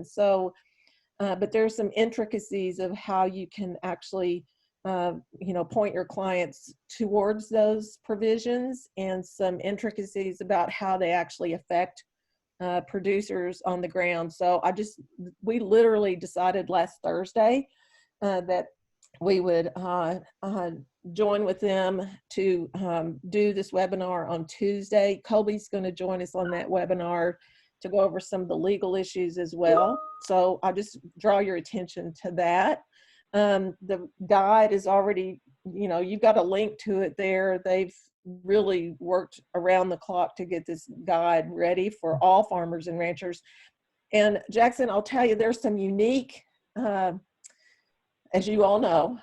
So, but there's some intricacies of how you can actually, you know, point your clients towards those provisions, and some intricacies about how they actually affect producers on the ground. So we literally decided last Thursday that we would join with them to do this webinar on Tuesday. Colby's going to join us on that webinar to go over some of the legal issues as well. So I'll just draw your attention to that. The guide is already, you know, you've got a link to it there. They've really worked around the clock to get this guide ready for all farmers and ranchers. And Jackson, I'll tell you, there's some unique, as you all know,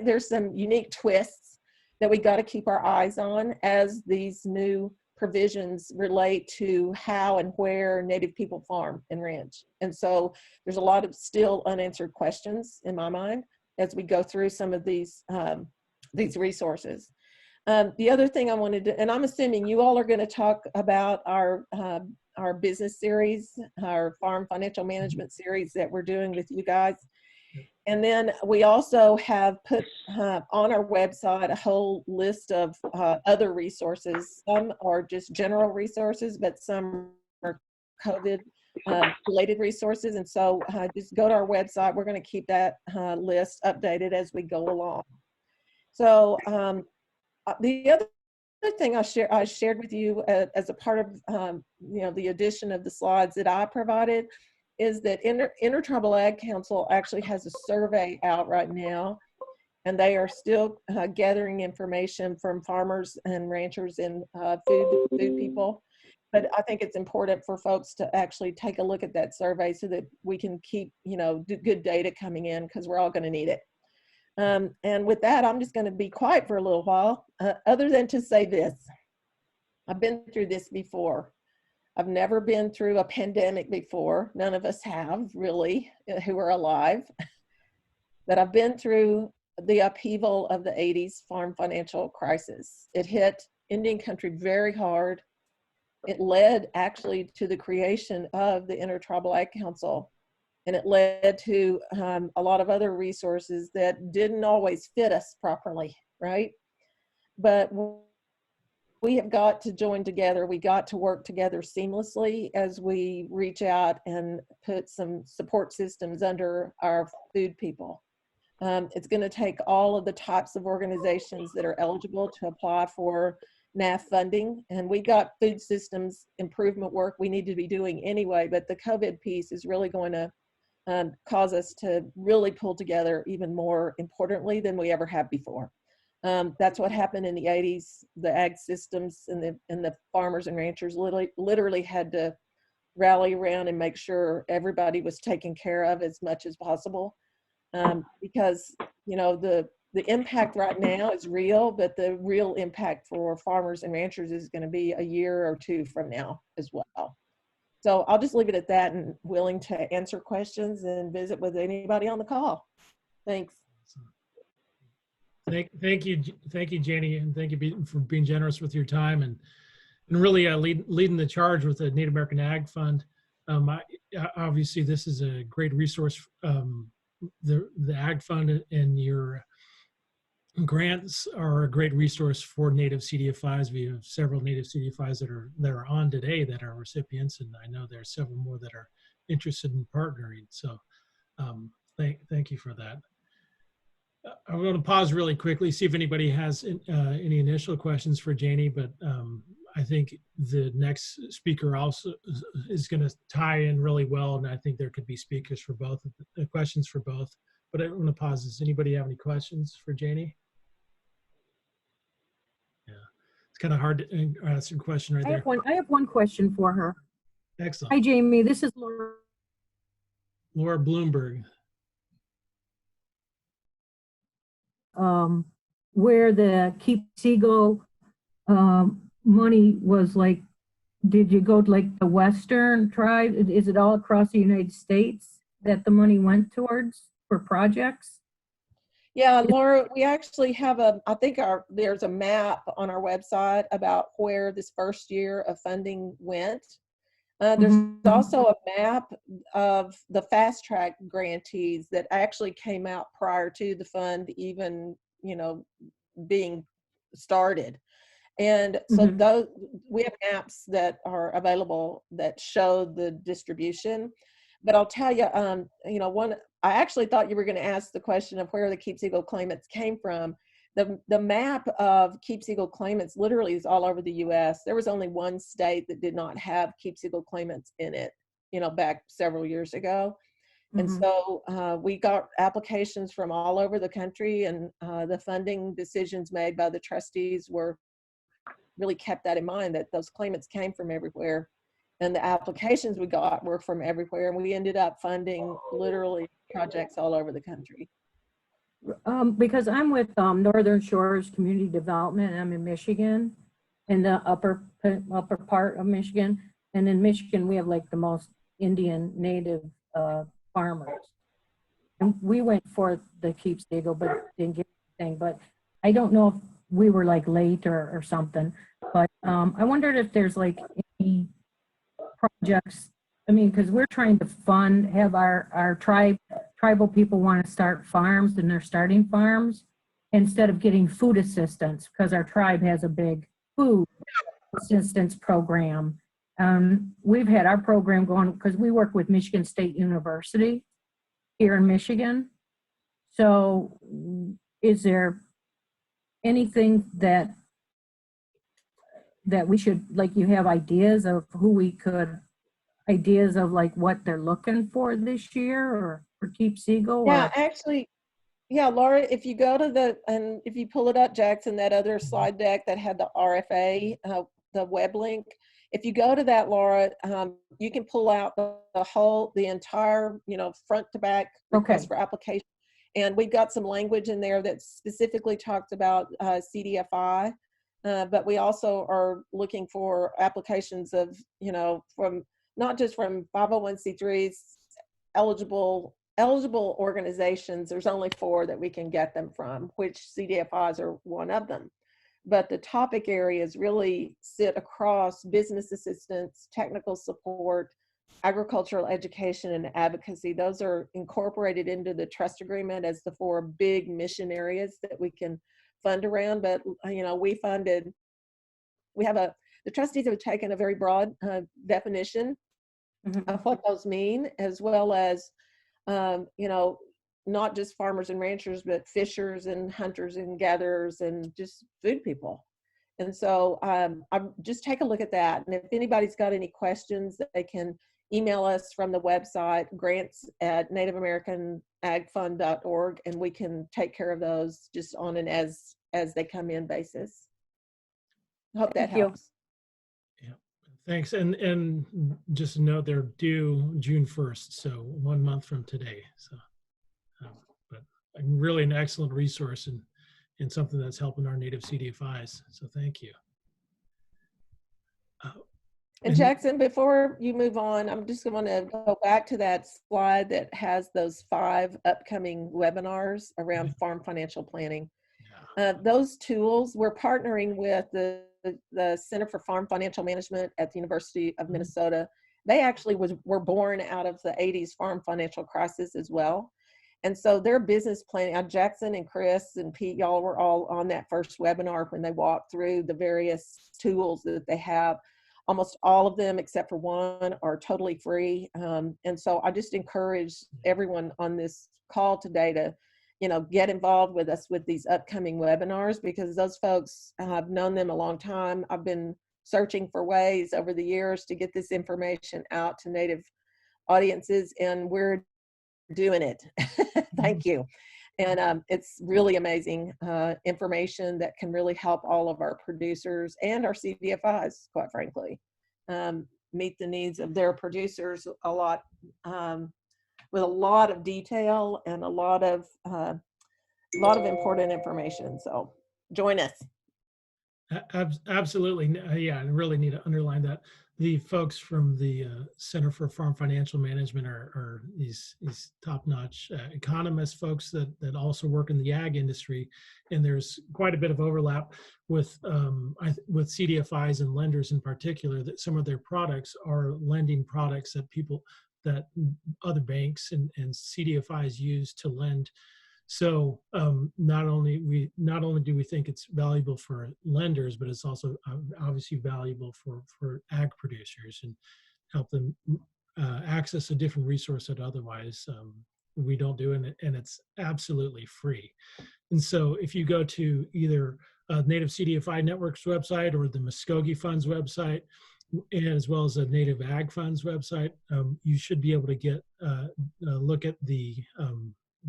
there's some unique twists that we got to keep our eyes on as these new provisions relate to how and where Native people farm and ranch. And so there's a lot of still unanswered questions in my mind as we go through some of these resources. The other thing I wanted to, and I'm assuming you all are going to talk about our business series, our farm financial management series that we're doing with you guys. And then we also have put on our website a whole list of other resources. Some are just general resources, but some are COVID related resources. And so just go to our website. We're going to keep that list updated as we go along. So the other thing I shared with you as a part of you know, the addition of the slides that I provided is that Intertribal Ag Council actually has a survey out right now, and they are still gathering information from farmers and ranchers and food people. But I think it's important for folks to actually take a look at that survey so that we can keep, you know, good data coming in, because we're all going to need it. And with that, I'm just going to be quiet for a little while, other than to say this. I've been through this before. I've never been through a pandemic before. None of us have, really, who are alive. But I've been through the upheaval of the 80s farm financial crisis. It hit Indian country very hard. It led actually to the creation of the Intertribal Ag Council. And it led to a lot of other resources that didn't always fit us properly, right? But we have got to join together. We got to work together seamlessly as we reach out and put some support systems under our food people. It's going to take all of the types of organizations that are eligible to apply for NAAF funding. And we got food systems improvement work we need to be doing anyway, but the COVID piece is really going to cause us to really pull together even more importantly than we ever have before. That's what happened in the 80s. The ag systems and the farmers and ranchers literally had to rally around and make sure everybody was taken care of as much as possible. Because, you know, the impact right now is real, but the real impact for farmers and ranchers is going to be a year or two from now as well. So I'll just leave it at that, and willing to answer questions and visit with anybody on the call. Thanks. Thank you, Janie, and thank you for being generous with your time and really leading the charge with the Native American Ag Fund. Obviously, this is a great resource. The Ag Fund and your grants are a great resource for Native CDFIs. We have several Native CDFIs that are on today that are recipients, and I know there are several more that are interested in partnering. So thank you for that. I'm going to pause really quickly, see if anybody has any initial questions for Janie, but I think the next speaker also is going to tie in really well, and I think there could be speakers for both, questions for both. But I want to pause. Does anybody have any questions for Janie? Yeah, it's kind of hard to ask a question right there. I have one question for her. Excellent. Hi, Jamie. This is Laura. Laura Bloomberg. Where the Keep Seagull money was, like, did you go to like the Western tribe? Is it all across the United States that the money went towards for projects? Yeah, Laura, we actually have I think there's a map on our website about where this first year of funding went. There's Mhm. also a map of the fast track grantees that actually came out prior to the fund even, being started. And so Mhm. those, we have maps that are available that show the distribution. But I'll tell you, I actually thought you were going to ask the question of where the Keep Seagull claimants came from. The map of Keep Seagull claimants literally is all over the U.S. There was only one state that did not have Keep Seagull claimants in it, back several years ago. And Mhm. so we got applications from all over the country, and the funding decisions made by the trustees were really kept that in mind, that those claimants came from everywhere. And the applications we got were from everywhere. And we ended up funding literally projects all over the country. Because I'm with Northern Shores Community Development, and I'm in Michigan, in the upper part of Michigan. And in Michigan, we have like the most Indian native farmers. And we went for the Keep Seagull, but didn't get anything. But I don't know if we were like late or something. But I wondered if there's like any projects. I mean, because we're trying to have our tribal people want to start farms, and they're starting farms instead of getting food assistance, because our tribe has a big food assistance program. We've had our program going because we work with Michigan State University here in Michigan. So is there anything that we should, like, you have ideas of who we could, ideas of like what they're looking for this year or for Keep Seagull? Yeah, Or actually, yeah, Laura, if you go to and if you pull it up, Jackson, that other slide deck that had the RFA, the web link, if you go to that, Laura, you can pull out the entire, front to back request for application. And we've got some language in there that specifically talks about CDFI, but we also are looking for applications of, from not just from 501c3s, eligible organizations. There's only 4 that we can get them from, which CDFIs are one of them. But the topic areas really sit across business assistance, technical support, agricultural education, and advocacy. Those are incorporated into the trust agreement as the 4 big mission areas that we can fund around. But, the trustees have taken a very broad definition of what those mean, as well as, not just farmers and ranchers, but fishers and hunters and gatherers and just food people. And so just take a look at that. And if anybody's got any questions, they can email us from the website, grants@nativeamericanagfund.org, and we can take care of those just on an as they come in basis. I hope that helps. Yeah, thanks. And just note they're due June 1st, so 1 month from today. So, but really an excellent resource and something that's helping our native CDFIs. So thank you. And Jackson, before you move on, I'm just going to go back to that slide that has those 5 upcoming webinars around farm financial planning. Those tools, we're partnering with the Center for Farm Financial Management at the University of Minnesota. They actually were born out of the 80s farm financial crisis as well. And so their business planning, Jackson and Chris and Pete, y'all were all on that first webinar when they walked through the various tools that they have. Almost all of them, except for one, are totally free. And so I just encourage everyone on this call today to, get involved with us with these upcoming webinars, because those folks, I've known them a long time. I've been searching for ways over the years to get this information out to Native audiences, and we're doing it. Thank you. And it's really amazing information that can really help all of our producers and our CDFIs, quite frankly, meet the needs of their producers a lot, with a lot of detail and a lot of important information. So join us. Absolutely. Yeah, I really need to underline that. the folks from the Center for Farm Financial Management are these top-notch economist folks that also work in the ag industry, and there's quite a bit of overlap with CDFIs and lenders in particular. That some of their products are lending products that other banks and CDFIs use to lend. So not only do we think it's valuable for lenders, but it's also obviously valuable for ag producers and help them access a different resource that otherwise we don't do, and it's absolutely free. And so if you go to either Native CDFI Network's website or the Muskogee Fund's website, and as well as the Native Ag Fund's website, you should be able to get a look at the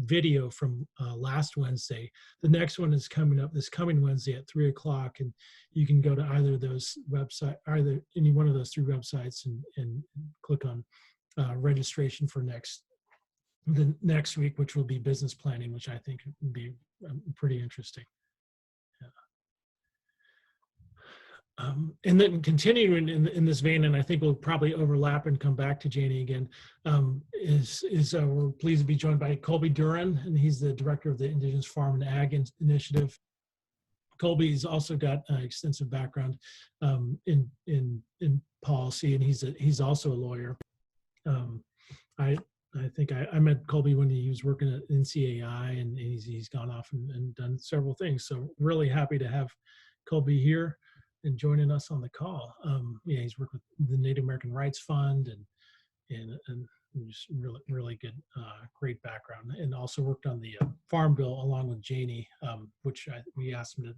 video from last Wednesday. The next one is coming up this coming Wednesday at 3 o'clock, and you can go to either of those either any one of those three websites and click on registration for the next week, which will be business planning, which I think would be pretty interesting. And then continuing in this vein, and I think we'll probably overlap and come back to Janie again, we're pleased to be joined by Colby Duren, and he's the director of the Indigenous Farm and Ag Initiative. Colby's also got an extensive background in policy, and he's also a lawyer. I think I met Colby when he was working at NCAI, and he's gone off and done several things. So really happy to have Colby here and joining us on the call. Yeah, he's worked with the Native American Rights Fund and just really good, great background, and also worked on the Farm Bill along with Janie, which we asked him to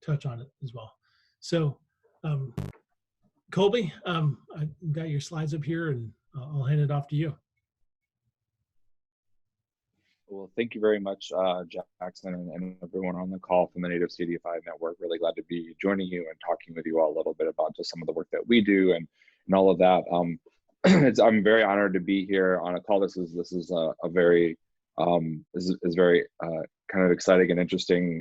touch on it as well. So Colby, I got your slides up here, and I'll hand it off to you. Well, thank you very much, Jackson, and everyone on the call from the Native CDFI Network. Really glad to be joining you and talking with you all a little bit about just some of the work that we do and all of that. I'm very honored to be here on a call. This is a very very kind of exciting and interesting.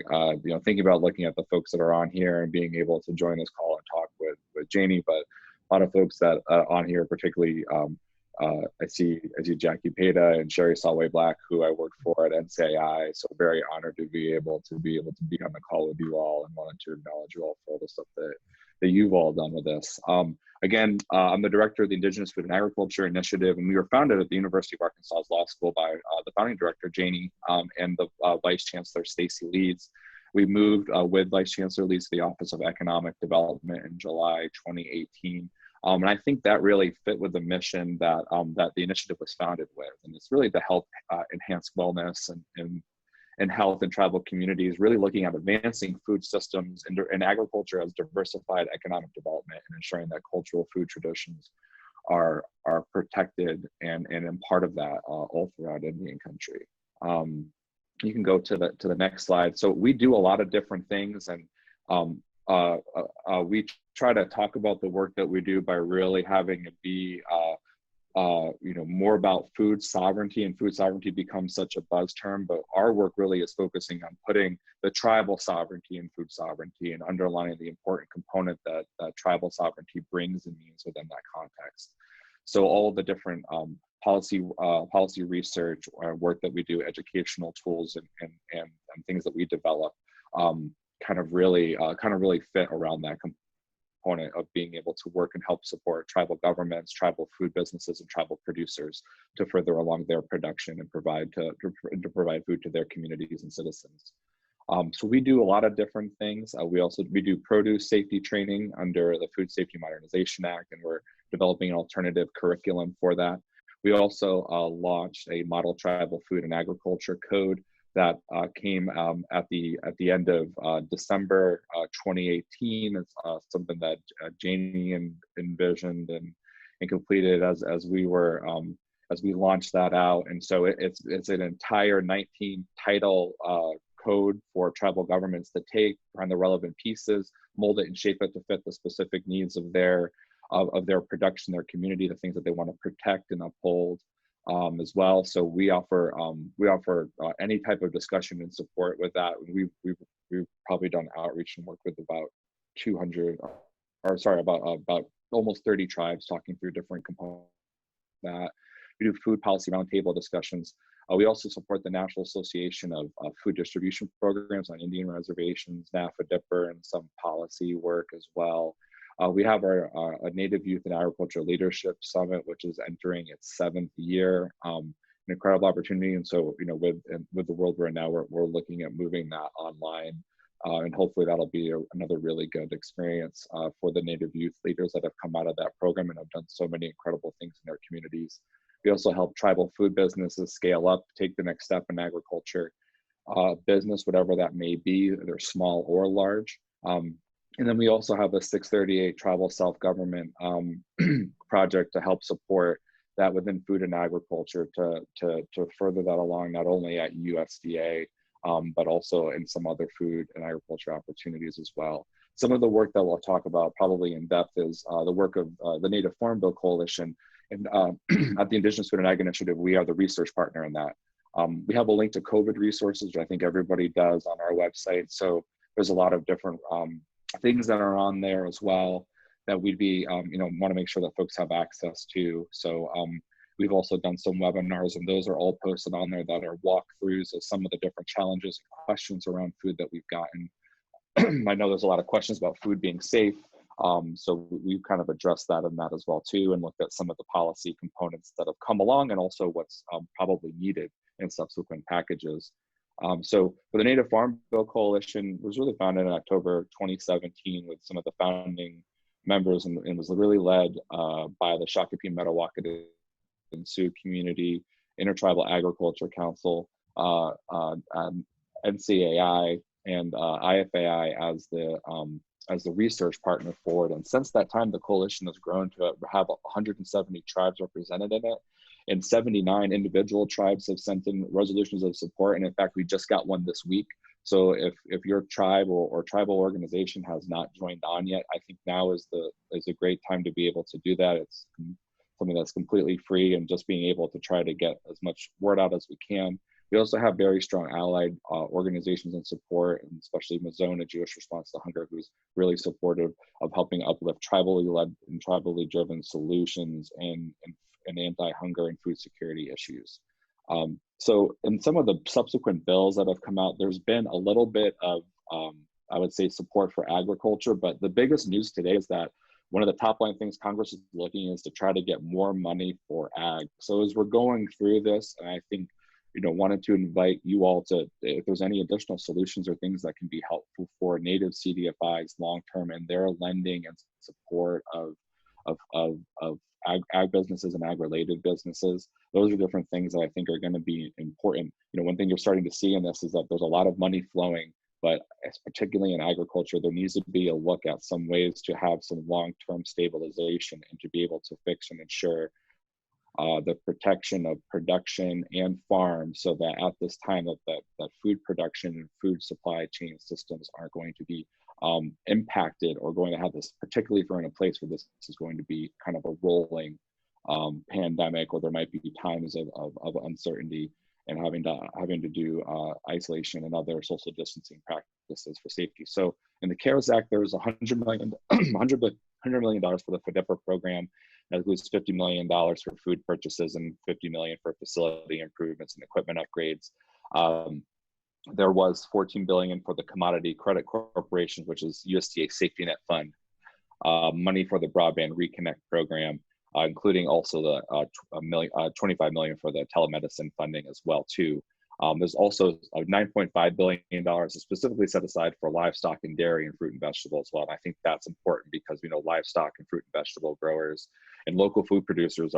Thinking about looking at the folks that are on here and being able to join this call and talk with Janie, but a lot of folks that on here, particularly. I see Jackie Peta and Sherry Solway Black, who I worked for at NCAI. So very honored to be able to be on the call with you all, and wanted to acknowledge you all for all the stuff that you've all done with this. Again, I'm the director of the Indigenous Food and Agriculture Initiative, and we were founded at the University of Arkansas Law School by the founding director, Janie, and the Vice Chancellor, Stacy Leeds. We moved with Vice Chancellor Leeds to the Office of Economic Development in July 2018. And I think that really fit with the mission that the initiative was founded with. And it's really to help enhance wellness and health in tribal communities, really looking at advancing food systems and agriculture as diversified economic development, and ensuring that cultural food traditions are protected and part of that all throughout Indian country. You can go to the next slide. So we do a lot of different things, and we try to talk about the work that we do by really having it be more about food sovereignty, and food sovereignty becomes such a buzz term, but our work really is focusing on putting the tribal sovereignty and food sovereignty and underlining the important component that tribal sovereignty brings and means within that context. So all of the different policy research work that we do, educational tools and things that we develop, kind of really fit around that component of being able to work and help support tribal governments, tribal food businesses, and tribal producers to further along their production and provide food to their communities and citizens. So we do a lot of different things. We do produce safety training under the Food Safety Modernization Act, and we're developing an alternative curriculum for that. We also launched a model tribal food and agriculture code that came at the end of December 2018. It's something that Janie envisioned and completed as we launched that out. And so it's an entire 19 title code for tribal governments to take, find the relevant pieces, mold it and shape it to fit the specific needs of their production, their community, the things that they want to protect and uphold. As well. So we offer any type of discussion and support with that. We've probably done outreach and work with about 200 about almost 30 tribes talking through different components of that. We do food policy roundtable discussions. We also support the National Association of Food Distribution Programs on Indian reservations, NAAF, Dipper, and some policy work as well. We have our Native Youth and Agriculture Leadership Summit, which is entering its 7th year. An incredible opportunity, and so with the world we're in now, we're looking at moving that online, and hopefully that'll be another really good experience for the Native youth leaders that have come out of that program and have done so many incredible things in their communities. We also help tribal food businesses scale up, take the next step in agriculture business, whatever that may be, they're small or large. And then we also have a 638 tribal self-government project to help support that within food and agriculture to further that along, not only at USDA, but also in some other food and agriculture opportunities as well. Some of the work that we'll talk about probably in depth is the work of the Native Farm Bill Coalition. And at the Indigenous Food and Ag Initiative, we are the research partner in that. We have a link to COVID resources, which I think everybody does on our website. So there's a lot of different things that are on there as well that we'd be, want to make sure that folks have access to. So we've also done some webinars, and those are all posted on there that are walkthroughs of some of the different challenges and questions around food that we've gotten. I know there's a lot of questions about food being safe. So we've kind of addressed that in that as well too, and looked at some of the policy components that have come along and also what's probably needed in subsequent packages. So for the Native Farm Bill Coalition was really founded in October 2017 with some of the founding members, and was really led by the Shakopee Metawakan and Sioux community, Intertribal Agriculture Council, NCAI, and IFAI as the research partner for it. And since that time, the coalition has grown to have 170 tribes represented in it, and 79 individual tribes have sent in resolutions of support. And in fact, we just got one this week. So if your tribe or tribal organization has not joined on yet, I think now is a great time to be able to do that. It's something that's completely free, and just being able to try to get as much word out as we can. We also have very strong allied organizations and support, and especially Mazona Jewish Response to Hunger, who's really supportive of helping uplift tribally led and tribally driven solutions and anti-hunger and food security issues. So in some of the subsequent bills that have come out, there's been a little bit of, I would say, support for agriculture, but the biggest news today is that one of the top line things Congress is looking is to try to get more money for ag. So as we're going through this, and I think, wanted to invite you all to, if there's any additional solutions or things that can be helpful for Native CDFIs long-term and their lending and support of ag businesses and ag-related businesses. Those are different things that I think are going to be important. One thing you're starting to see in this is that there's a lot of money flowing, but particularly in agriculture, there needs to be a look at some ways to have some long-term stabilization and to be able to fix and ensure the protection of production and farms, so that at this time that food production and food supply chain systems aren't going to be impacted, or going to have this, particularly if we're in a place where this is going to be kind of a rolling pandemic, or there might be times of uncertainty and having to do isolation and other social distancing practices for safety. So in the CARES Act, there's $100 million for the FDIPR program. That includes $50 million for food purchases and $50 million for facility improvements and equipment upgrades. There was $14 billion for the Commodity Credit Corporation, which is USDA Safety Net Fund, money for the Broadband Reconnect program, including also the $25 million for the telemedicine funding as well too. There's also $9.5 billion specifically set aside for livestock and dairy and fruit and vegetable as well. And I think that's important because we know livestock and fruit and vegetable growers and local food producers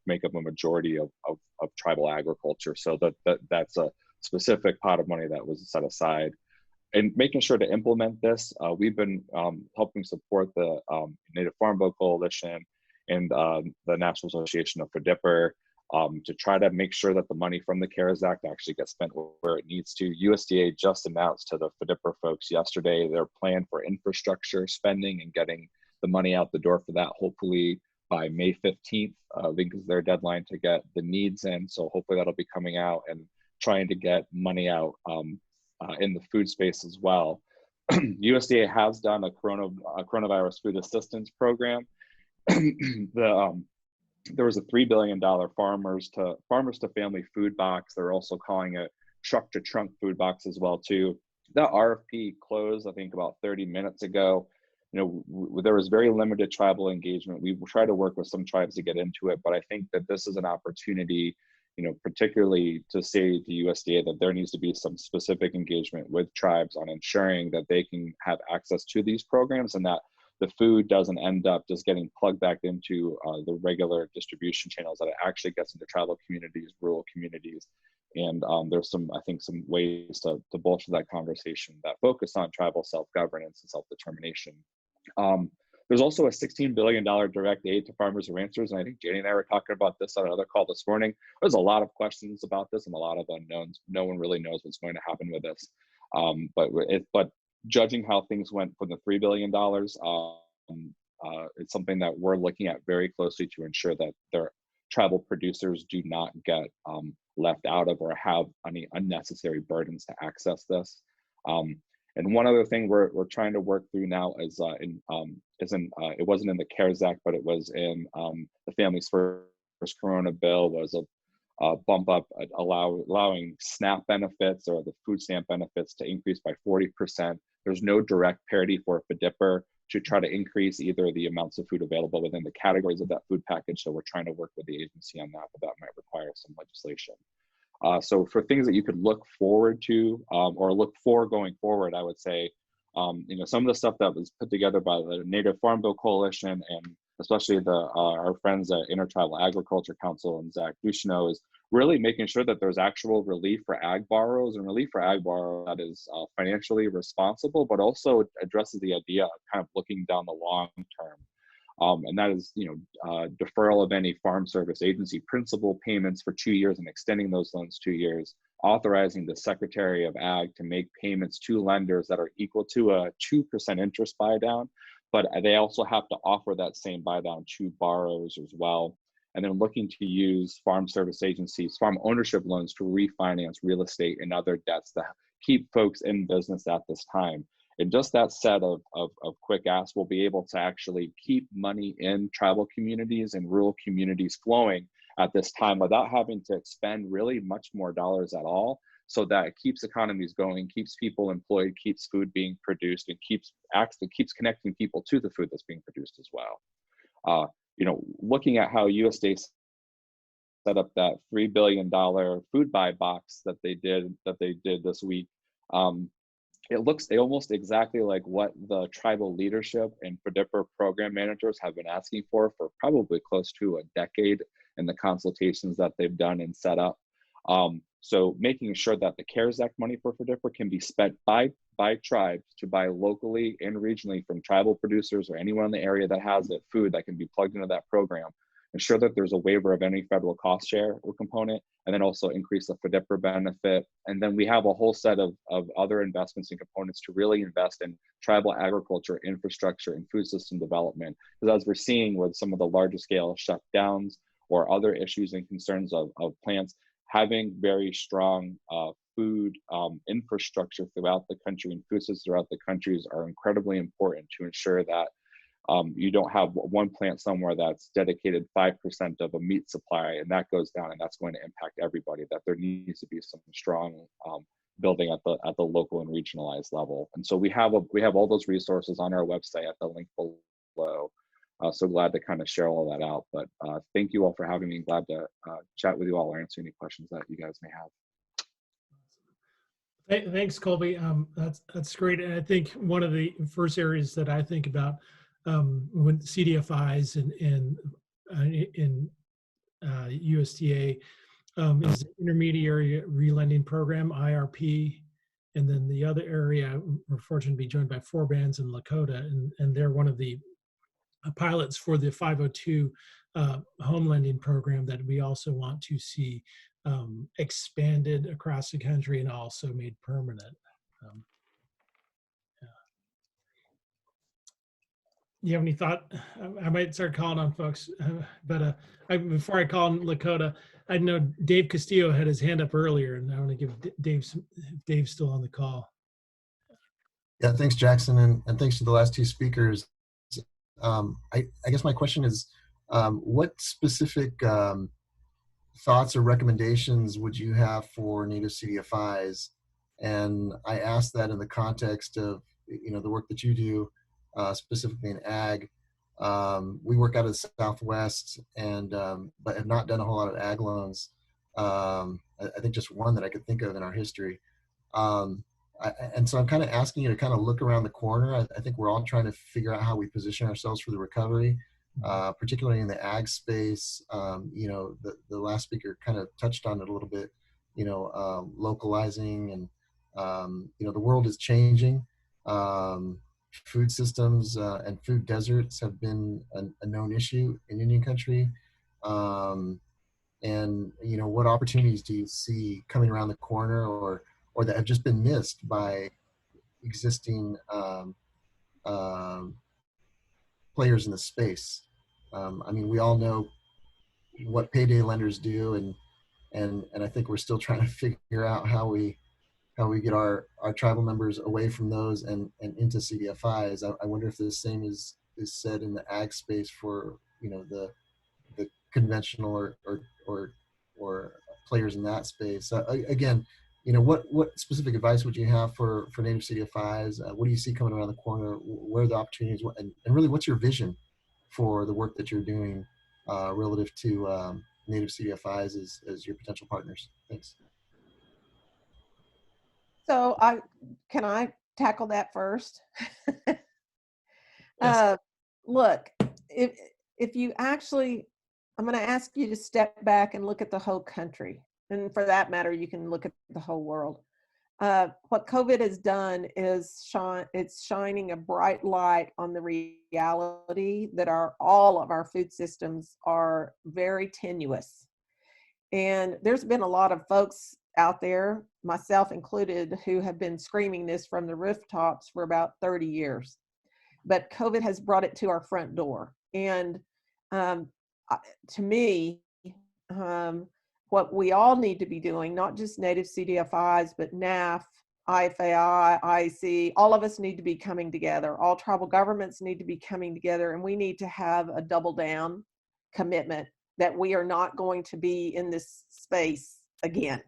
make up a majority of tribal agriculture. So that's a specific pot of money that was set aside. And making sure to implement this, we've been helping support the Native Farm Bill Coalition and the National Association of FDIPR to try to make sure that the money from the CARES Act actually gets spent where it needs to. USDA just announced to the FDIPR folks yesterday their plan for infrastructure spending and getting the money out the door for that, hopefully by May 15th, I think is their deadline to get the needs in. So hopefully that'll be coming out, and trying to get money out in the food space as well. USDA has done a coronavirus food assistance program. There was a $3 billion farmers to family food box. They're also calling it truck to trunk food box as well too. That RFP closed, I think, about 30 minutes ago. You know, there was very limited tribal engagement. We tried to work with some tribes to get into it, but I think that this is an opportunity, you know, particularly to say to USDA that there needs to be some specific engagement with tribes on ensuring that they can have access to these programs and that the food doesn't end up just getting plugged back into the regular distribution channels, that it actually gets into tribal communities, rural communities. And there's some, I think, some ways to bolster that conversation that focus on tribal self-governance and self-determination. There's also a $16 billion direct aid to farmers and ranchers. And I think Janie and I were talking about this on another call this morning. There's a lot of questions about this and a lot of unknowns. No one really knows what's going to happen with this. But judging how things went for the $3 billion, it's something that we're looking at very closely to ensure that their tribal producers do not get left out of or have any unnecessary burdens to access this. And one other thing we're trying to work through now is it wasn't in the CARES Act, but it was in the Families First Corona bill, was a bump up allowing SNAP benefits or the food stamp benefits to increase by 40%. There's no direct parity for FDIPR to try to increase either the amounts of food available within the categories of that food package. So we're trying to work with the agency on that, but that might require some legislation. So for things that you could look forward to or look for going forward, I would say, you know, some of the stuff that was put together by the Native Farm Bill Coalition and especially our friends at Intertribal Agriculture Council and Zach Ducheneau is really making sure that there's actual relief for ag borrowers and relief for ag borrowers that is financially responsible, but also addresses the idea of kind of looking down the long term. And that is, you know, deferral of any farm service agency principal payments for 2 years and extending those loans 2 years, authorizing the Secretary of Ag to make payments to lenders that are equal to a 2% interest buy down, but they also have to offer that same buy down to borrowers as well. And then looking to use farm service agencies, farm ownership loans to refinance real estate and other debts that keep folks in business at this time. And just that set of quick asks will be able to actually keep money in tribal communities and rural communities flowing at this time without having to expend really much more dollars at all, so that it keeps economies going, keeps people employed, keeps food being produced, and keeps connecting people to the food that's being produced as well. You know, looking at how USDA set up that $3 billion food buy box that they did this week, it looks almost exactly like what the tribal leadership and FDIPR program managers have been asking for probably close to a decade in the consultations that they've done and set up. So making sure that the CARES Act money for FDIPR can be spent by tribes to buy locally and regionally from tribal producers or anyone in the area that has it, food that can be plugged into that program. Ensure that there's a waiver of any federal cost share or component, and then also increase the FDIPR benefit. And then we have a whole set of other investments and components to really invest in tribal agriculture, infrastructure, and food system development. Because as we're seeing with some of the larger scale shutdowns or other issues and concerns of plants, having very strong food infrastructure throughout the country and food systems throughout the countries are incredibly important to ensure that you don't have one plant somewhere that's dedicated 5% of a meat supply and that goes down, and that's going to impact everybody. That there needs to be some strong building at the local and regionalized level. And so we have all those resources on our website at the link below. So glad to kind of share all that out. But thank you all for having me. Glad to chat with you all or answer any questions that you guys may have. Thanks, Colby. That's great. And I think one of the first areas that I think about when CDFIs and in USDA is the Intermediary Relending Program, IRP. And then the other area, we're fortunate to be joined by 4 bands in Lakota, and they're one of the pilots for the 502 home lending program that we also want to see expanded across the country and also made permanent. You have any thought? I might start calling on folks, but before I call on Lakota, I know Dave Castillo had his hand up earlier, and I want to give Dave's still on the call. Yeah, thanks, Jackson, and thanks to the last two speakers. I guess my question is, what specific thoughts or recommendations would you have for native CDFIs? And I ask that in the context of, you know, the work that you do, specifically in ag. We work out of the Southwest, and but have not done a whole lot of ag loans. I think just one that I could think of in our history. And so I'm kind of asking you to kind of look around the corner. I think we're all trying to figure out how we position ourselves for the recovery, particularly in the ag space. You know, the last speaker kind of touched on it a little bit, you know, localizing and, you know, the world is changing. Food systems and food deserts have been a known issue in Indian country. And, you know, what opportunities do you see coming around the corner, or that have just been missed by existing players in the space? I mean, we all know what payday lenders do, and I think we're still trying to figure out how we get our tribal members away from those and into CDFIs. I wonder if the same is said in the ag space for, you know, the conventional or players in that space. Again, you know, what specific advice would you have for native CDFIs? What do you see coming around the corner? Where are the opportunities? And really, what's your vision for the work that you're doing relative to native CDFIs as your potential partners? Thanks. So can I tackle that first? Yes. Look, if you actually, I'm going to ask you to step back and look at the whole country. And for that matter, you can look at the whole world. What COVID has done is it's shining a bright light on the reality that all of our food systems are very tenuous. And there's been a lot of folks out there, myself included, who have been screaming this from the rooftops for about 30 years. But COVID has brought it to our front door. And to me, what we all need to be doing, not just native CDFIs, but NAAF, IFAI, IC, all of us need to be coming together. All tribal governments need to be coming together, and we need to have a double down commitment that we are not going to be in this space again.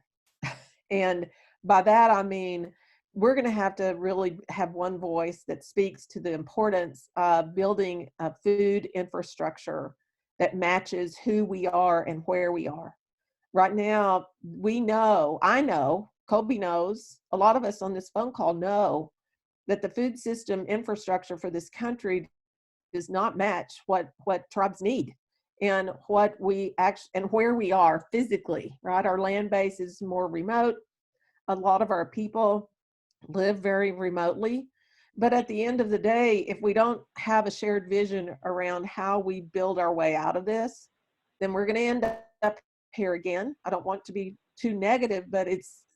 And by that, I mean, we're going to have to really have one voice that speaks to the importance of building a food infrastructure that matches who we are and where we are. Right now, we know, I know, Colby knows, a lot of us on this phone call know that the food system infrastructure for this country does not match what tribes need and what we actually, and where we are physically, right? Our land base is more remote. A lot of our people live very remotely. But at the end of the day, if we don't have a shared vision around how we build our way out of this, then we're going to end up here again. I don't want to be too negative, but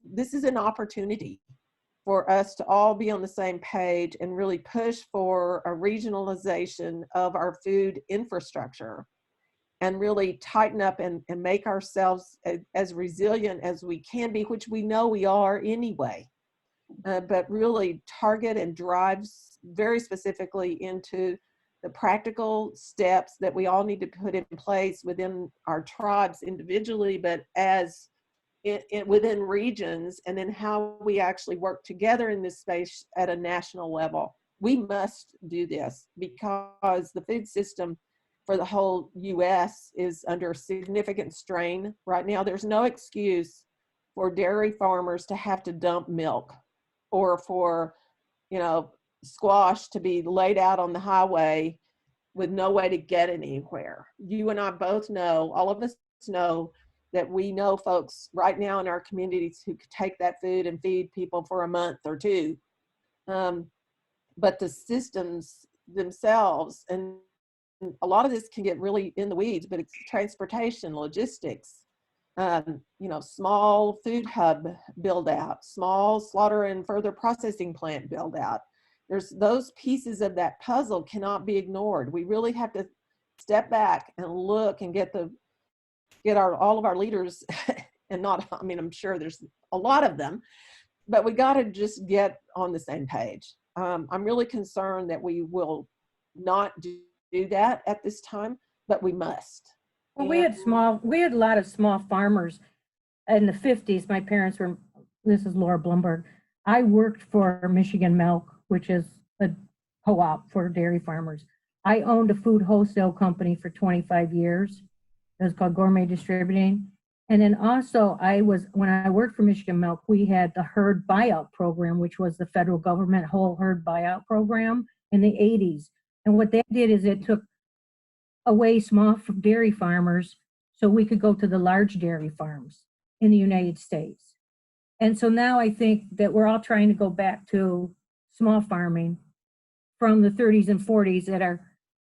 this is an opportunity for us to all be on the same page and really push for a regionalization of our food infrastructure and really tighten up and make ourselves as resilient as we can be, which we know we are anyway. But really target and drives very specifically into the practical steps that we all need to put in place within our tribes individually, but as within regions, and then how we actually work together in this space at a national level. We must do this because the food system for the whole U.S. is under significant strain right now. There's no excuse for dairy farmers to have to dump milk, or for, you know, squash to be laid out on the highway with no way to get anywhere. You and I both know, all of us know, that we know folks right now in our communities who could take that food and feed people for a month or two. But the systems themselves, and a lot of this can get really in the weeds, but it's transportation, logistics, you know, small food hub build out, small slaughter and further processing plant build out. There's those pieces of that puzzle cannot be ignored. We really have to step back and look and get all of our leaders, and not, I mean, I'm sure there's a lot of them, but we got to just get on the same page. I'm really concerned that we will not do that at this time, but we must. Well, we had a lot of small farmers in the 50s. My parents were, this is Laura Blumberg. I worked for Michigan Milk, which is a co-op for dairy farmers. I owned a food wholesale company for 25 years. It was called Gourmet Distributing. And then also when I worked for Michigan Milk, we had the herd buyout program, which was the federal government whole herd buyout program in the 80s. And what they did is it took away small dairy farmers so we could go to the large dairy farms in the United States. And so now I think that we're all trying to go back to small farming from the 30s and 40s that our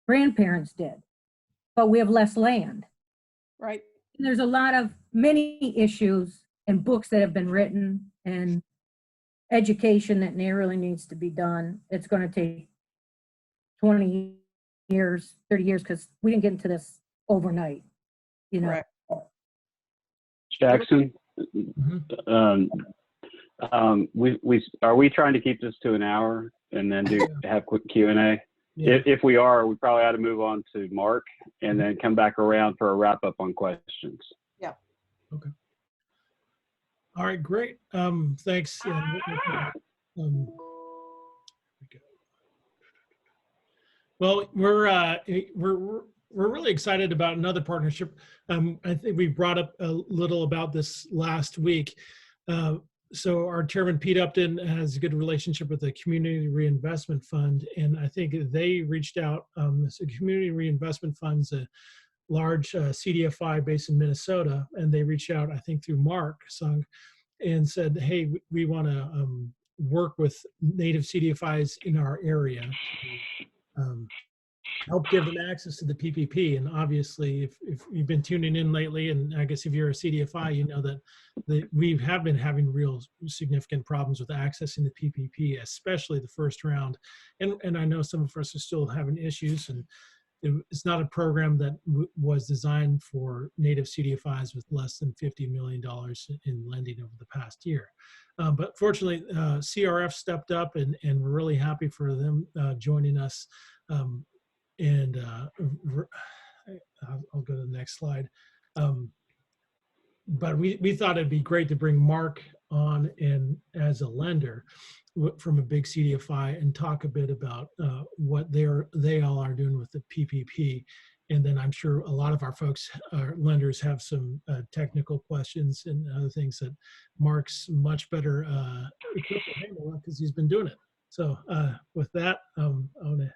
grandparents did, but we have less land. Right. And there's many issues and books that have been written and education that really needs to be done. It's going to take 20 years, 30 years, because we didn't get into this overnight, you know. Correct. Jackson, Mhm. are we trying to keep this to an hour and then have quick Q&A? Yeah. If we are, we probably ought to move on to Marcq and then come back around for a wrap up on questions. Yeah. Okay. All right, great. Thanks. Yeah, well, we're really excited about another partnership. I think we brought up a little about this last week. So our chairman, Pete Upton, has a good relationship with the Community Reinvestment Fund, and I think they reached out. So Community Reinvestment Fund's a large CDFI based in Minnesota, and they reached out, I think, through Marcq and said, hey, we want to work with native CDFIs in our area to help give them access to the PPP. And obviously, if you've been tuning in lately, and I guess if you're a CDFI, you know that we have been having real significant problems with accessing the PPP, especially the first round. And I know some of us are still having issues, and it's not a program that was designed for native CDFIs with less than $50 million in lending over the past year. But fortunately, CRF stepped up, and we're really happy for them joining us. And I'll go to the next slide. But we thought it'd be great to bring Marcq on and as a lender from a big CDFI and talk a bit about what they all are doing with the PPP. And then I'm sure a lot of our folks, our lenders, have some technical questions and other things that Marcq's much better equipped to handle because he's been doing it. So with that, I want to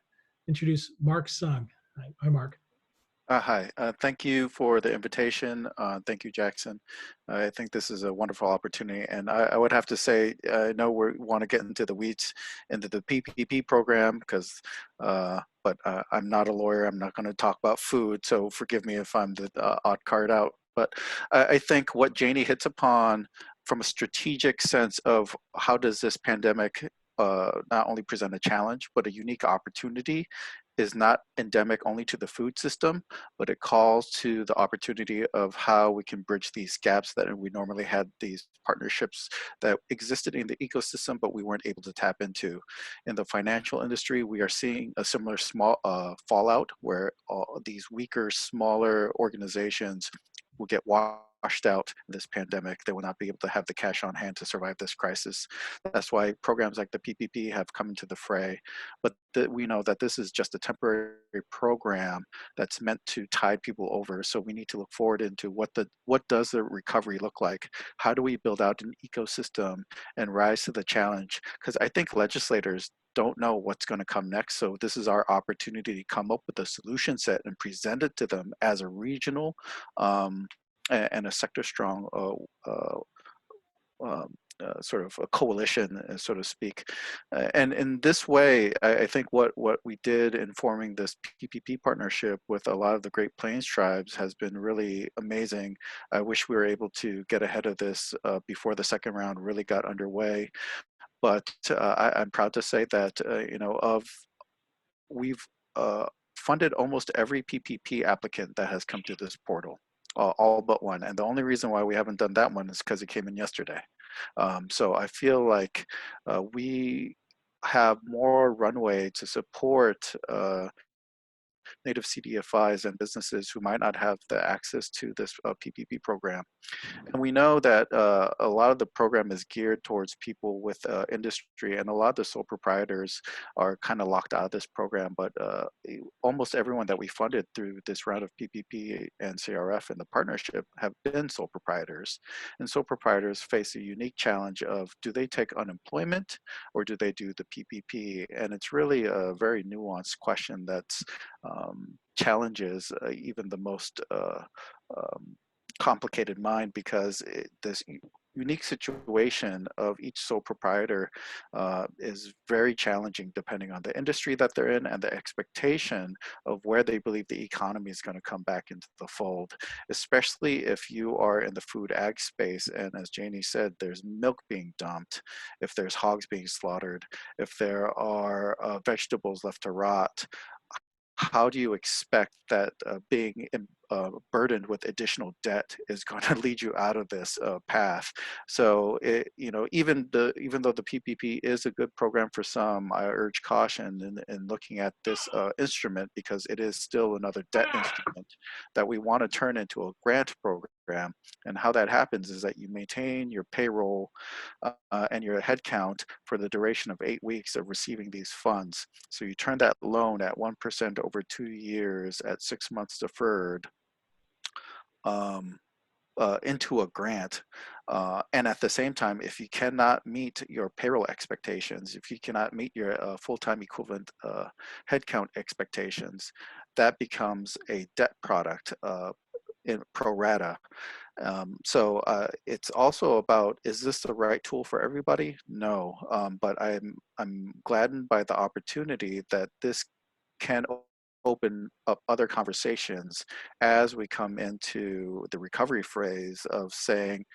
introduce Marcq Sung. Hi, Marcq. Hi, thank you for the invitation. Thank you, Jackson. I think this is a wonderful opportunity. And I would have to say, I know we want to get into the weeds, into the PPP program, but I'm not a lawyer. I'm not going to talk about food. So forgive me if I'm the odd card out. But I think what Janie hits upon from a strategic sense of how does this pandemic not only present a challenge, but a unique opportunity is not endemic only to the food system, but it calls to the opportunity of how we can bridge these gaps that we normally had these partnerships that existed in the ecosystem, but we weren't able to tap into. In the financial industry, we are seeing a similar small fallout where these weaker, smaller organizations will get washed out in this pandemic. They will not be able to have the cash on hand to survive this crisis. That's why programs like the PPP have come into the fray. But we know that this is just a temporary program that's meant to tide people over. So we need to look forward into what does the recovery look like? How do we build out an ecosystem and rise to the challenge? Because I think legislators don't know what's going to come next. So this is our opportunity to come up with a solution set and present it to them as a regional and a sector strong sort of a coalition, so to speak. And in this way, I think what we did in forming this PPP partnership with a lot of the Great Plains tribes has been really amazing. I wish we were able to get ahead of this before the second round really got underway. But I'm proud to say that, we've funded almost every PPP applicant that has come to this portal. All but one. And the only reason why we haven't done that one is because it came in yesterday. So I feel like we have more runway to support native CDFIs and businesses who might not have the access to this PPP program. And we know that a lot of the program is geared towards people with industry, and a lot of the sole proprietors are kind of locked out of this program, but almost everyone that we funded through this round of PPP and CRF and the partnership have been sole proprietors. And sole proprietors face a unique challenge of, do they take unemployment or do they do the PPP? And it's really a very nuanced question that's challenges even the most complicated mind, because this unique situation of each sole proprietor is very challenging depending on the industry that they're in and the expectation of where they believe the economy is going to come back into the fold, especially if you are in the food ag space. And as Janie said, there's milk being dumped, if there's hogs being slaughtered, if there are vegetables left to rot. How do you expect that being burdened with additional debt is going to lead you out of this path? So, even though the PPP is a good program for some, I urge caution in looking at this instrument, because it is still another debt instrument that we want to turn into a grant program. And how that happens is that you maintain your payroll and your headcount for the duration of 8 weeks of receiving these funds. So you turn that loan at 1% over 2 years at 6 months deferred into a grant. And at the same time, if you cannot meet your payroll expectations, if you cannot meet your full-time equivalent headcount expectations, that becomes a debt product in pro rata. So it's also about, is this the right tool for everybody? No, but I'm gladdened by the opportunity that this can open up other conversations as we come into the recovery phase of saying,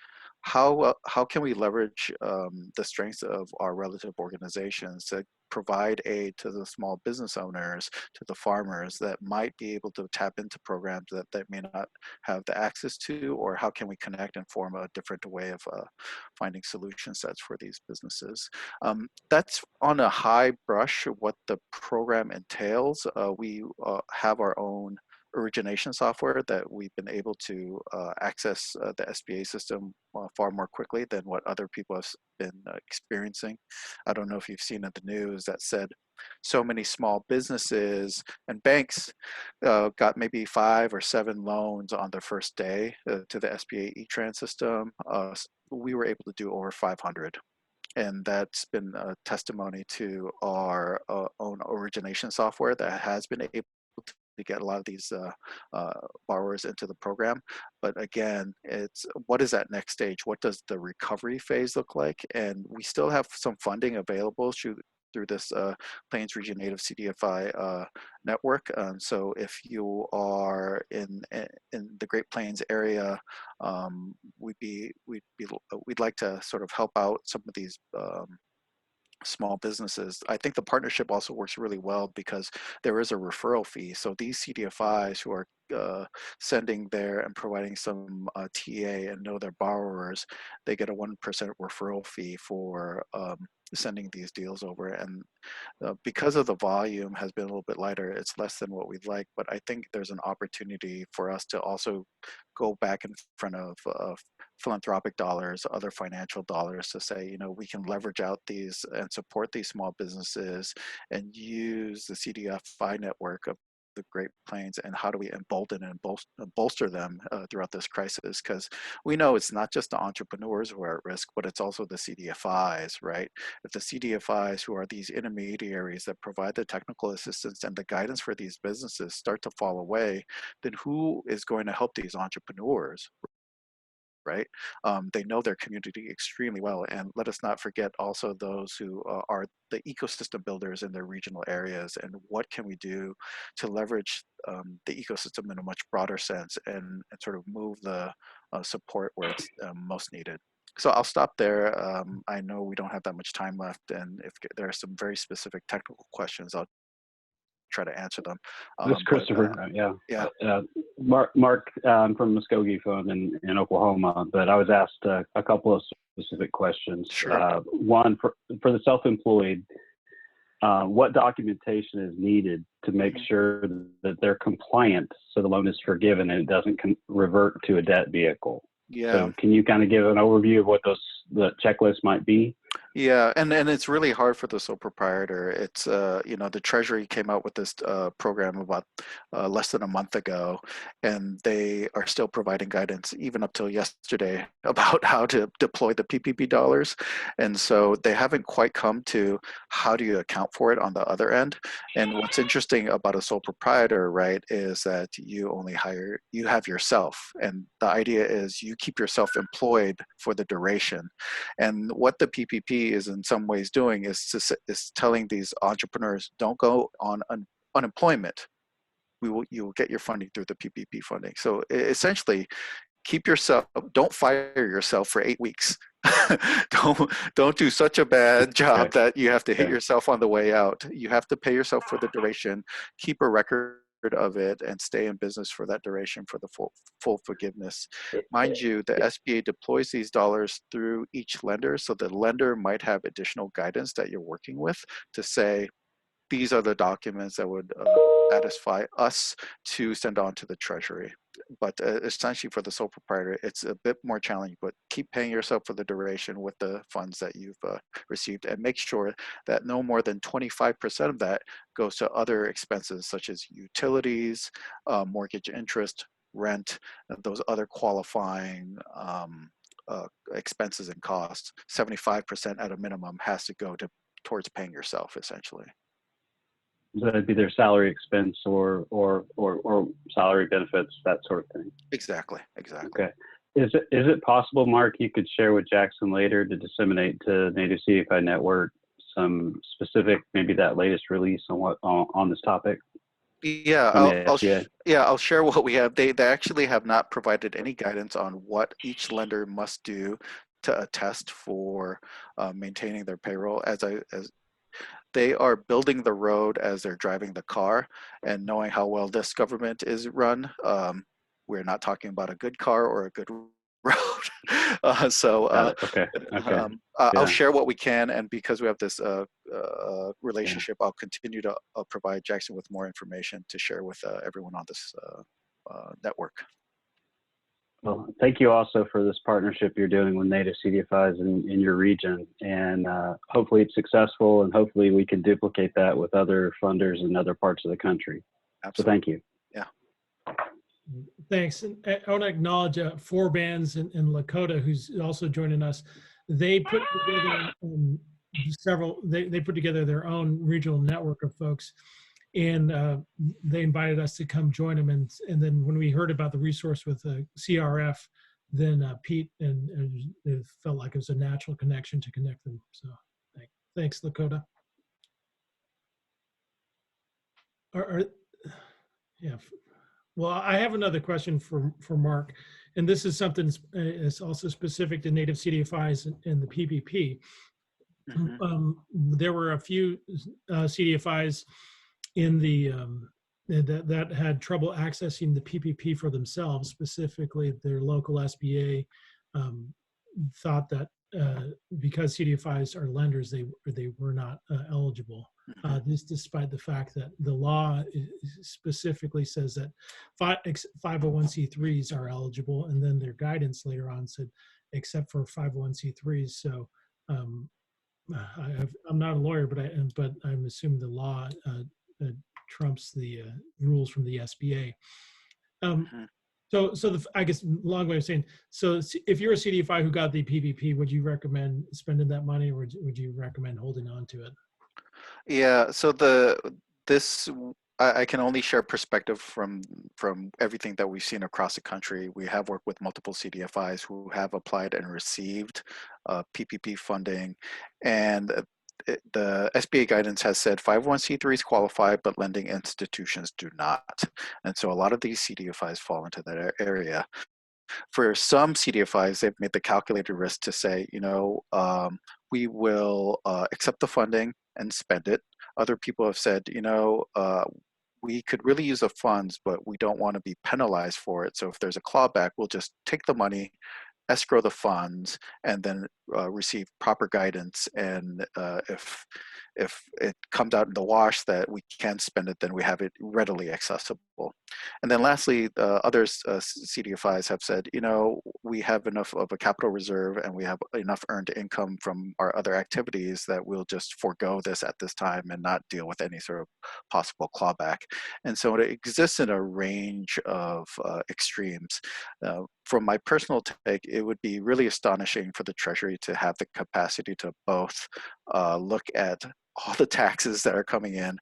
how can we leverage the strengths of our relative organizations to provide aid to the small business owners, to the farmers that might be able to tap into programs that they may not have the access to, or how can we connect and form a different way of finding solution sets for these businesses. That's on a high brush what the program entails. We have our own origination software that we've been able to access the SBA system far more quickly than what other people have been experiencing. I don't know if you've seen in the news that said so many small businesses and banks got maybe 5 or 7 loans on their first day to the SBA e-Tran system. We were able to do over 500. And that's been a testimony to our own origination software that has been able to get a lot of these borrowers into the program. But again, it's what is that next stage? What does the recovery phase look like? And we still have some funding available through this Plains Region Native CDFI network. So if you are in the Great Plains area, we'd like to sort of help out some of these small businesses. I think the partnership also works really well because there is a referral fee. So these CDFIs who are sending there and providing some TA and know their borrowers, they get a 1% referral fee for sending these deals over. And because of the volume has been a little bit lighter, it's less than what we'd like, but I think there's an opportunity for us to also go back in front of philanthropic dollars, other financial dollars to say, we can leverage out these and support these small businesses and use the CDFI network of the Great Plains, and how do we embolden and bolster them throughout this crisis? Because we know it's not just the entrepreneurs who are at risk, but it's also the CDFIs, right? If the CDFIs, who are these intermediaries that provide the technical assistance and the guidance for these businesses, start to fall away, then who is going to help these entrepreneurs? Right? They know their community extremely well. And let us not forget also those who are the ecosystem builders in their regional areas, and what can we do to leverage the ecosystem in a much broader sense and sort of move the support where it's most needed. So I'll stop there. I know we don't have that much time left, and if there are some very specific technical questions, I'll try to answer them. This is Christopher. Mark from Muskogee phone in Oklahoma, but I was asked a couple of specific questions. Sure. One, for the self-employed, what documentation is needed to make sure that they're compliant so the loan is forgiven and it doesn't revert to a debt vehicle? Yeah. So can you kind of give an overview of what the checklist might be? Yeah, and it's really hard for the sole proprietor. It's you know, the Treasury came out with this program about less than a month ago, and they are still providing guidance even up till yesterday about how to deploy the PPP dollars. And so they haven't quite come to how do you account for it on the other end. And what's interesting about a sole proprietor, right, is that you have yourself, and the idea is you keep yourself employed for the duration. And what the PPP is in some ways doing is telling these entrepreneurs, don't go on unemployment. You will get your funding through the PPP funding. So essentially, keep yourself, don't fire yourself for 8 weeks. don't do such a bad job that you have to hit yourself on the way out. You have to pay yourself for the duration, keep a record of it, and stay in business for that duration for the full forgiveness. Mind you, the SBA deploys these dollars through each lender, so the lender might have additional guidance that you're working with to say, these are the documents that would satisfy us to send on to the Treasury. But essentially for the sole proprietor, it's a bit more challenging, but keep paying yourself for the duration with the funds that you've received, and make sure that no more than 25% of that goes to other expenses such as utilities, mortgage interest, rent, those other qualifying expenses and costs. 75% at a minimum has to go towards paying yourself, essentially. So that'd be their salary expense or salary benefits, that sort of thing. Exactly. Okay. Is it possible, Marcq, you could share with Jackson later to disseminate to Native CDFI Network some specific, maybe that latest release on this topic? Yeah, I'll share what we have. They actually have not provided any guidance on what each lender must do to attest for maintaining their payroll. As they are building the road as they're driving the car, and knowing how well this government is run, we're not talking about a good car or a good road. Okay. I'll share what we can, and because we have this relationship, I'll continue to provide Jackson with more information to share with everyone on this network. Well, thank you also for this partnership you're doing with Native CDFIs in your region, and hopefully it's successful, and hopefully we can duplicate that with other funders in other parts of the country. Absolutely. So thank you. Yeah. Thanks. And I want to acknowledge Four Bands in Lakota, who's also joining us. They put together they put together their own regional network of folks, and they invited us to come join them. And then when we heard about the resource with CRF, then Pete and it felt like it was a natural connection to connect them. So thanks, Lakota. Yeah. Well, I have another question for Marcq, and this is something is also specific to Native CDFIs and the PPP. Mm-hmm. There were a few CDFIs in the that had trouble accessing the PPP for themselves. Specifically, their local SBA thought that because CDFIs are lenders, they were not eligible. This despite the fact that the law specifically says that 501c3s are eligible, and then their guidance later on said except for 501c3s. So I'm not a lawyer, but I'm assuming the law trumps the rules from the SBA. So I guess long way of saying, so if you're a CDFI who got the PPP, would you recommend spending that money, or would you recommend holding on to it? Yeah, so I can only share perspective from everything that we've seen across the country. We have worked with multiple CDFIs who have applied and received PPP funding, and the SBA guidance has said 501c3s qualify, but lending institutions do not. And so a lot of these CDFIs fall into that area. For some CDFIs, they've made the calculated risk to say, we will accept the funding and spend it. Other people have said, we could really use the funds, but we don't want to be penalized for it. So if there's a clawback, we'll just take the money, escrow the funds, and then receive proper guidance, and if it comes out in the wash that we can spend it, then we have it readily accessible. And then lastly, others CDFIs have said, you know, we have enough of a capital reserve and we have enough earned income from our other activities that we'll just forego this at this time and not deal with any sort of possible clawback. And so it exists in a range of extremes. From my personal take, it would be really astonishing for the Treasury to have the capacity to both look at all the taxes that are coming in,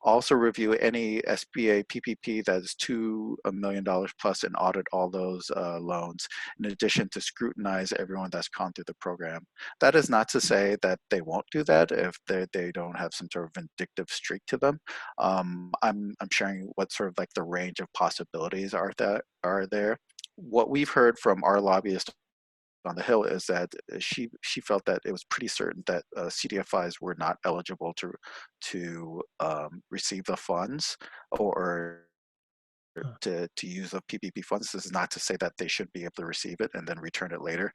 also review any SBA PPP that is $2 million plus and audit all those loans, in addition to scrutinize everyone that's gone through the program. That is not to say that they won't do that if they don't have some sort of vindictive streak to them. I'm sharing what sort of like the range of possibilities are there. What we've heard from our lobbyist on the Hill is that she felt that it was pretty certain that CDFIs were not eligible to receive the funds or to use the PPP funds. This is not to say that they should be able to receive it and then return it later.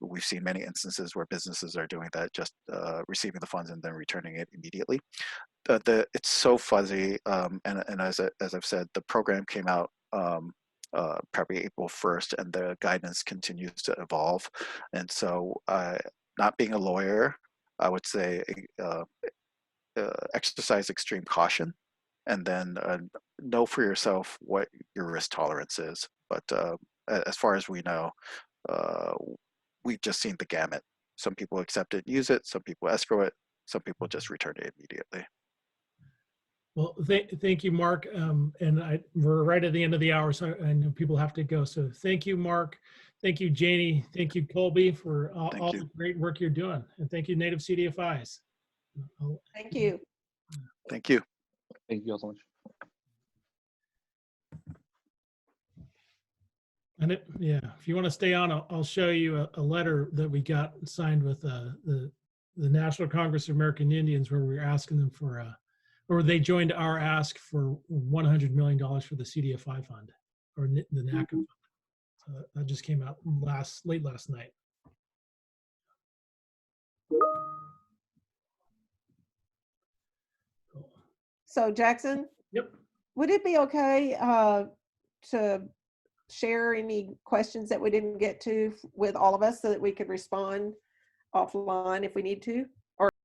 We've seen many instances where businesses are doing that, just receiving the funds and then returning it immediately. It's so fuzzy, and as I've said, the program came out probably April 1st, and the guidance continues to evolve. And so, not being a lawyer, I would say exercise extreme caution, and then know for yourself what your risk tolerance is. But as far as we know, we've just seen the gamut. Some people accept it and use it, some people escrow it, some people just return it immediately. Well, thank you, Marcq. And we're right at the end of the hour, so I know people have to go. So thank you, Marcq. Thank you, Janie. Thank you, Colby, for all the great work you're doing. And thank you, Native CDFIs. Thank you. Thank you. Thank you all so much. And if you want to stay on, I'll show you a letter that we got signed with the National Congress of American Indians, where we were asking them for or they joined our ask for $100 million for the CDFI fund, or the NAAF fund. So that just came out late last night. Cool. So Jackson? Yep. Would it be okay to share any questions that we didn't get to with all of us so that we could respond offline if we need to?